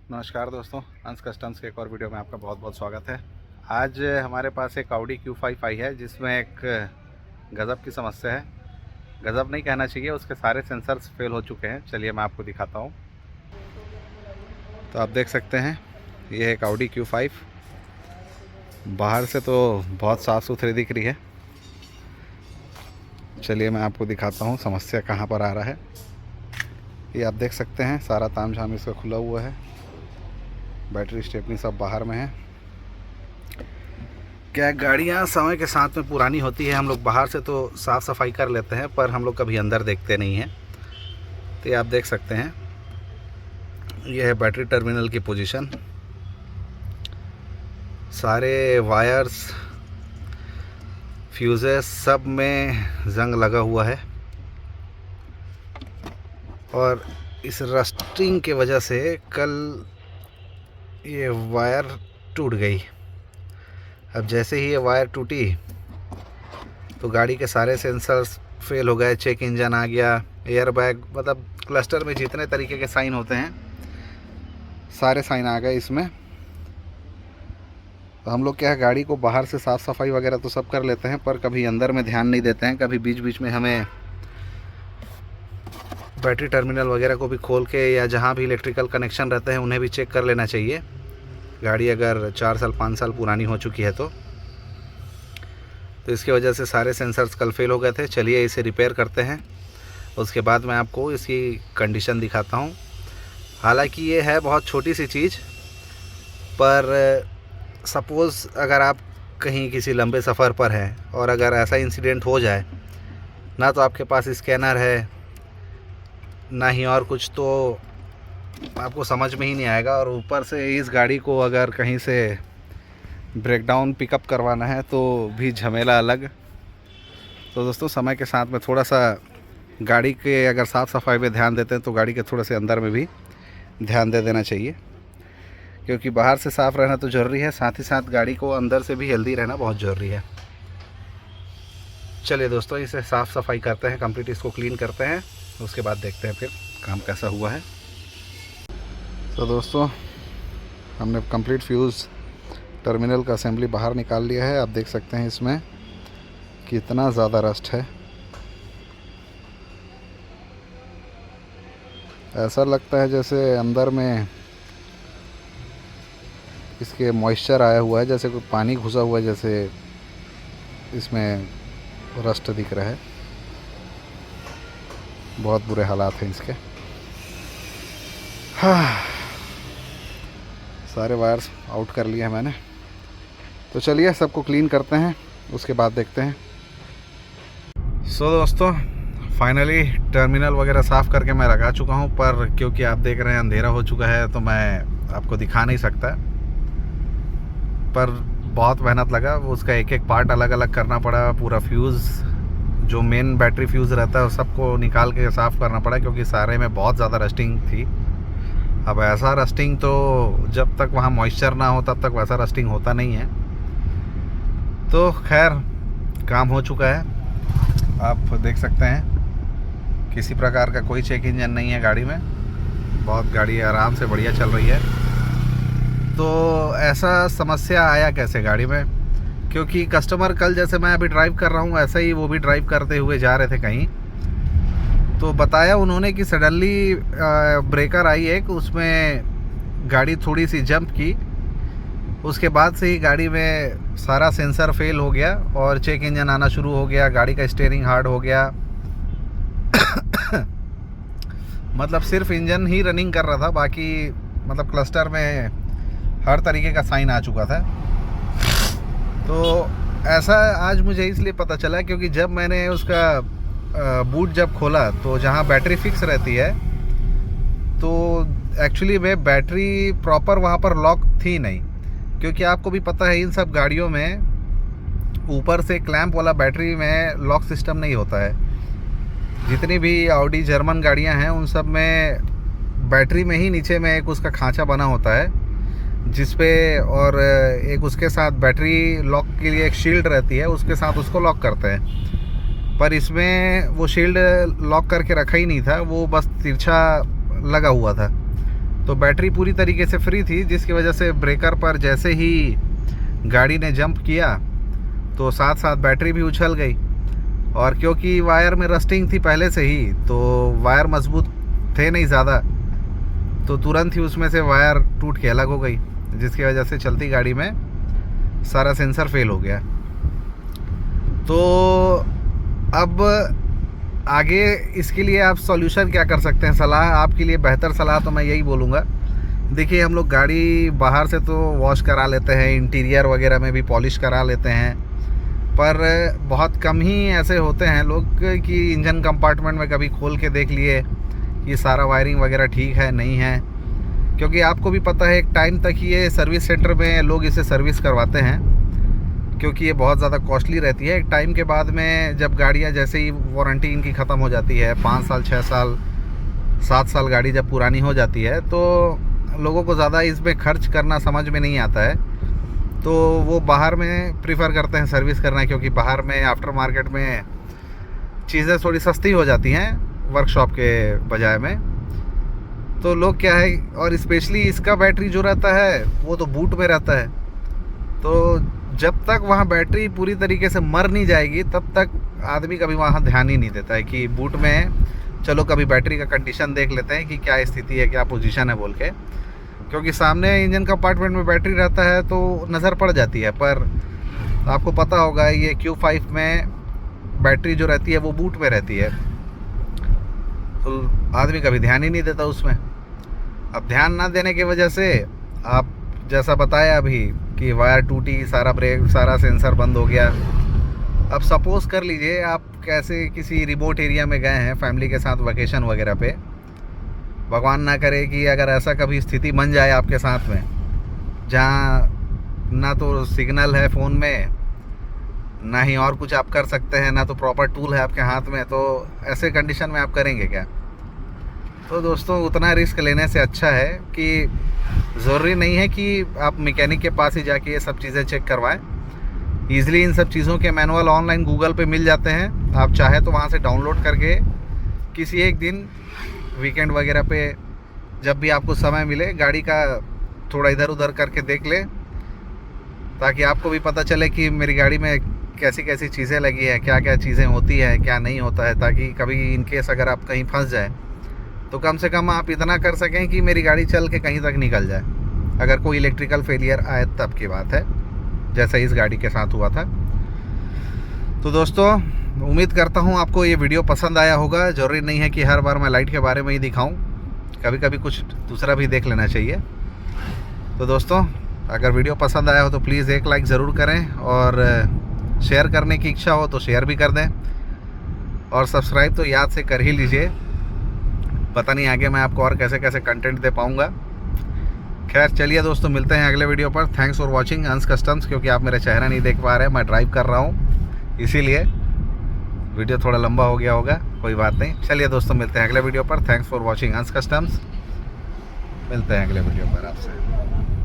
नमस्कार दोस्तों, अंश कस्टम्स के एक और वीडियो में आपका बहुत बहुत स्वागत है। आज हमारे पास एक Audi Q5 आई है जिसमें एक गज़ब की समस्या है। गज़ब नहीं कहना चाहिए, उसके सारे सेंसर्स फेल हो चुके हैं। चलिए मैं आपको दिखाता हूँ। तो आप देख सकते हैं ये है एक Audi Q5। बाहर से तो बहुत साफ़ सुथरी दिख रही है। चलिए मैं आपको दिखाता हूँ समस्या कहाँ पर आ रहा है। ये आप देख सकते हैं सारा ताम झाम इसका खुला हुआ है। बैटरी स्टेपनी सब बाहर में है। क्या गाड़ियाँ समय के साथ में पुरानी होती है, हम लोग बाहर से तो साफ़ सफाई कर लेते हैं पर हम लोग कभी अंदर देखते नहीं हैं। तो ये आप देख सकते हैं ये है बैटरी टर्मिनल की पोजीशन। सारे वायर्स फ्यूजेस सब में जंग लगा हुआ है और इस रस्टिंग के वजह से कल ये वायर टूट गई। अब जैसे ही ये वायर टूटी तो गाड़ी के सारे सेंसर्स फेल हो गए। चेक इंजन आ गया, एयर बैग, मतलब क्लस्टर में जितने तरीके के साइन होते हैं सारे साइन आ गए इसमें। तो हम लोग क्या है, गाड़ी को बाहर से साफ़ सफाई वगैरह तो सब कर लेते हैं पर कभी अंदर में ध्यान नहीं देते हैं। कभी बीच बीच में हमें बैटरी टर्मिनल वगैरह को भी खोल के या जहाँ भी इलेक्ट्रिकल कनेक्शन रहते हैं उन्हें भी चेक कर लेना चाहिए। गाड़ी अगर 4 साल 5 साल पुरानी हो चुकी है तो इसकी वजह से सारे सेंसर्स कल फेल हो गए थे। चलिए इसे रिपेयर करते हैं, उसके बाद मैं आपको इसकी कंडीशन दिखाता हूँ। हालांकि ये है बहुत छोटी सी चीज़, पर सपोज़ अगर आप कहीं किसी लंबे सफ़र पर हैं और अगर ऐसा इंसिडेंट हो जाए, ना तो आपके पास स्कैनर है ना ही और कुछ, तो आपको समझ में ही नहीं आएगा। और ऊपर से इस गाड़ी को अगर कहीं से ब्रेकडाउन पिकअप करवाना है तो भी झमेला अलग। तो दोस्तों समय के साथ में थोड़ा सा गाड़ी के अगर साफ़ सफाई पे ध्यान देते हैं तो गाड़ी के थोड़े से अंदर में भी ध्यान दे देना चाहिए, क्योंकि बाहर से साफ़ रहना तो ज़रूरी है, साथ ही साथ गाड़ी को अंदर से भी हेल्दी रहना बहुत ज़रूरी है। चलिए दोस्तों इसे साफ़ सफाई करते हैं, कंप्लीट इसको क्लीन करते हैं, उसके बाद देखते हैं फिर काम कैसा हुआ है। तो दोस्तों हमने कंप्लीट फ्यूज़ टर्मिनल का असेंबली बाहर निकाल लिया है। आप देख सकते हैं इसमें कितना ज़्यादा रस्ट है। ऐसा लगता है जैसे अंदर में इसके मॉइस्चर आया हुआ है, जैसे कोई पानी घुसा हुआ है, जैसे इसमें रस्ट दिख रहा है। बहुत बुरे हालात हैं इसके। सारे वायर्स आउट कर लिए हैं मैंने। तो चलिए सबको क्लीन करते हैं, उसके बाद देखते हैं। सो दोस्तों फाइनली टर्मिनल वगैरह साफ़ करके मैं लगा चुका हूं, पर क्योंकि आप देख रहे हैं अंधेरा हो चुका है तो मैं आपको दिखा नहीं सकता, पर बहुत मेहनत लगा। उसका एक एक पार्ट अलग अलग करना पड़ा। पूरा फ्यूज़ जो मेन बैटरी फ्यूज़ रहता है सबको निकाल के साफ़ करना पड़ा, क्योंकि सारे में बहुत ज़्यादा रस्टिंग थी। अब ऐसा रस्टिंग तो जब तक वहाँ मॉइस्चर ना हो तब तक वैसा रस्टिंग होता नहीं है। तो खैर काम हो चुका है। आप देख सकते हैं किसी प्रकार का कोई चेक इंजन नहीं है गाड़ी में। बहुत गाड़ी आराम से बढ़िया चल रही है। तो ऐसा समस्या आया कैसे गाड़ी में, क्योंकि कस्टमर कल जैसे मैं अभी ड्राइव कर रहा हूँ ऐसा ही वो भी ड्राइव करते हुए जा रहे थे कहीं, तो बताया उन्होंने कि सडनली ब्रेकर आई एक, उसमें गाड़ी थोड़ी सी जंप की, उसके बाद से ही गाड़ी में सारा सेंसर फेल हो गया और चेक इंजन आना शुरू हो गया। गाड़ी का स्टीयरिंग हार्ड हो गया। मतलब सिर्फ इंजन ही रनिंग कर रहा था, बाकी मतलब क्लस्टर में हर तरीके का साइन आ चुका था। तो ऐसा आज मुझे इसलिए पता चला क्योंकि जब मैंने उसका बूट जब खोला तो जहाँ बैटरी फिक्स रहती है तो एक्चुअली में बैटरी प्रॉपर वहाँ पर लॉक थी नहीं, क्योंकि आपको भी पता है इन सब गाड़ियों में ऊपर से क्लैंप वाला बैटरी में लॉक सिस्टम नहीं होता है। जितनी भी ऑडी जर्मन गाड़ियाँ हैं उन सब में बैटरी में ही नीचे में एक उसका खांचा बना होता है जिस पे, और एक उसके साथ बैटरी लॉक के लिए एक शील्ड रहती है, उसके साथ उसको लॉक करते हैं। पर इसमें वो शील्ड लॉक करके रखा ही नहीं था, वो बस तिरछा लगा हुआ था। तो बैटरी पूरी तरीके से फ्री थी, जिसकी वजह से ब्रेकर पर जैसे ही गाड़ी ने जंप किया तो साथ साथ बैटरी भी उछल गई। और क्योंकि वायर में रस्टिंग थी पहले से ही, तो वायर मजबूत थे नहीं ज़्यादा, तो तुरंत ही उसमें से वायर टूट के अलग हो गई, जिसकी वजह से चलती गाड़ी में सारा सेंसर फेल हो गया। तो अब आगे इसके लिए आप सॉल्यूशन क्या कर सकते हैं? सलाह आपके लिए, बेहतर सलाह तो मैं यही बोलूँगा। देखिए, हम लोग गाड़ी बाहर से तो वॉश करा लेते हैं, इंटीरियर वगैरह में भी पॉलिश करा लेते हैं, पर बहुत कम ही ऐसे होते हैं लोग कि इंजन कंपार्टमेंट में कभी खोल के देख लिए कि सारा वायरिंग वगैरह ठीक है नहीं है। क्योंकि आपको भी पता है एक टाइम तक ये सर्विस सेंटर में लोग इसे सर्विस करवाते हैं, क्योंकि ये बहुत ज़्यादा कॉस्टली रहती है। एक टाइम के बाद में जब गाड़ियाँ, जैसे ही वारंटी इनकी ख़त्म हो जाती है, 5 साल 6 साल 7 साल गाड़ी जब पुरानी हो जाती है, तो लोगों को ज़्यादा इसमें खर्च करना समझ में नहीं आता है, तो वो बाहर में प्रीफर करते हैं सर्विस करना, क्योंकि बाहर में आफ्टर मार्केट में चीज़ें थोड़ी सस्ती हो जाती हैं वर्कशॉप के बजाय में। तो लोग क्या है, और स्पेशली इसका बैटरी जो रहता है वो तो बूट में रहता है, तो जब तक वहाँ बैटरी पूरी तरीके से मर नहीं जाएगी तब तक आदमी कभी वहाँ ध्यान ही नहीं देता है कि बूट में चलो कभी बैटरी का कंडीशन देख लेते हैं कि क्या स्थिति है, क्या पोजीशन है बोल के। क्योंकि सामने इंजन कंपार्टमेंट में बैटरी रहता है तो नज़र पड़ जाती है, पर आपको पता होगा ये Q5 में बैटरी जो रहती है वो बूट में रहती है, तो आदमी कभी ध्यान ही नहीं देता उसमें। अब ध्यान ना देने की वजह से आप जैसा बताया अभी कि वायर टूटी, सारा ब्रेक, सारा सेंसर बंद हो गया। अब सपोज़ कर लीजिए आप कैसे किसी रिमोट एरिया में गए हैं फैमिली के साथ वैकेशन वगैरह पे, भगवान ना करे कि अगर ऐसा कभी स्थिति बन जाए आपके साथ में, जहाँ ना तो सिग्नल है फ़ोन में, ना ही और कुछ आप कर सकते हैं, ना तो प्रॉपर टूल है आपके हाथ में, तो ऐसे कंडीशन में आप करेंगे क्या? तो दोस्तों, उतना रिस्क लेने से अच्छा है कि ज़रूरी नहीं है कि आप मैकेनिक के पास ही जाके ये सब चीज़ें चेक करवाएं। ईज़िली इन सब चीज़ों के मैनुअल ऑनलाइन गूगल पे मिल जाते हैं, आप चाहे तो वहाँ से डाउनलोड करके किसी एक दिन वीकेंड वगैरह पे जब भी आपको समय मिले गाड़ी का थोड़ा इधर उधर करके देख ले, ताकि आपको भी पता चले कि मेरी गाड़ी में कैसी कैसी चीज़ें लगी हैं, क्या क्या चीज़ें होती हैं, क्या नहीं होता है, ताकि कभी इन केस अगर आप कहीं फंस जाए तो कम से कम आप इतना कर सकें कि मेरी गाड़ी चल के कहीं तक निकल जाए। अगर कोई इलेक्ट्रिकल फेलियर आए तब की बात है, जैसा इस गाड़ी के साथ हुआ था। तो दोस्तों, उम्मीद करता हूँ आपको ये वीडियो पसंद आया होगा। ज़रूरी नहीं है कि हर बार मैं लाइट के बारे में ही दिखाऊं, कभी कभी कुछ दूसरा भी देख लेना चाहिए। तो दोस्तों, अगर वीडियो पसंद आया हो तो प्लीज़ एक लाइक ज़रूर करें, और शेयर करने की इच्छा हो तो शेयर भी कर दें, और सब्सक्राइब तो याद से कर ही लीजिए। पता नहीं आगे मैं आपको और कैसे कैसे कंटेंट दे पाऊँगा। खैर चलिए दोस्तों, मिलते हैं अगले वीडियो पर। थैंक्स फॉर वॉचिंग अंश कस्टम्स। क्योंकि आप मेरा चेहरा नहीं देख पा रहे हैं, मैं ड्राइव कर रहा हूँ, इसीलिए वीडियो थोड़ा लंबा हो गया होगा, कोई बात नहीं। चलिए दोस्तों, मिलते हैं अगले वीडियो पर। थैंक्स फॉर वॉचिंग अंश कस्टम्स। मिलते हैं अगले वीडियो पर आपसे।